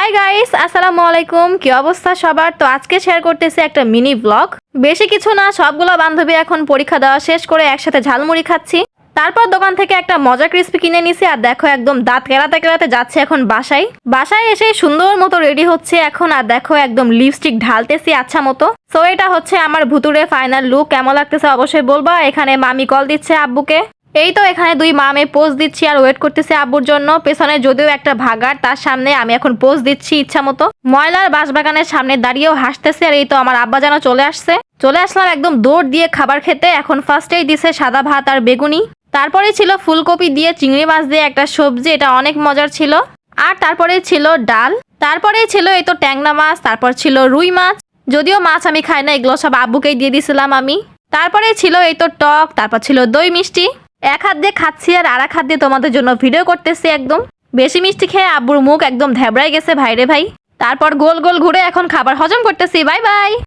Hi guys, আসসালামু আলাইকুম। কি অবস্থা সবার? তো আজকে শেয়ার করতেছি একটা মিনি ব্লগ। বেশি কিছু না, সবগুলো বান্ধবী এখন পরীক্ষা দেওয়া শেষ করে একসাথে ঝালমুড়ি খাচ্ছি। তারপর দোকান থেকে একটা মজা ক্রিস্পি কিনে নিছি আর দেখো একদম দাঁত কেলাতে কেলাতে যাচ্ছে এখন বাসায় এসে সুন্দর মতো রেডি হচ্ছে এখন। আর দেখো একদম লিপস্টিক ঢালতেছি আচ্ছা মতো। সো এটা হচ্ছে আমার ভুতুরে ফাইনাল লুক। কেমন লাগতেছে অবশ্যই বলবা। এখানে মামি কল দিচ্ছে আব্বুকে। এই তো এখানে দুই মামে পোজ দিচ্ছি আর ওয়েট করতেছি আব্বুর জন্য। পেছনে যদিও একটা ভাগার, তার সামনে আমি এখন পোজ দিচ্ছি ইচ্ছা মতো। ময়লার বাঁশবাগানের সামনে দাঁড়িয়েও হাসতেছে। আর এই তো আমার আব্বা যেন চলে আসলাম একদম দৌড় দিয়ে খাবার খেতে। এখন ফার্স্টেই দিছে সাদা ভাত আর বেগুনি, তারপরে ছিল ফুলকপি দিয়ে চিংড়ি মাছ দিয়ে একটা সবজি, এটা অনেক মজার ছিল। আর তারপরে ছিল ডাল, তারপরে ছিল এই তো ট্যাংরা মাছ, তারপর ছিল রুই মাছ। যদিও মাছ আমি খাই না, এগুলো সব আব্বুকেই দিয়ে দিছিলাম আমি। তারপরে ছিল এই তো টক, তারপর ছিল দই মিষ্টি। এক হাত দিয়ে খাচ্ছি আর আর এক হাত দিয়ে তোমাদের জন্য ভিডিও করতেছি। একদম বেশি মিষ্টি খেয়ে আব্বুর মুখ একদম ধেবড়াই গেছে ভাইরে ভাই। তারপর গোল গোল ঘুরে এখন খাবার হজম করতেছি। Bye bye.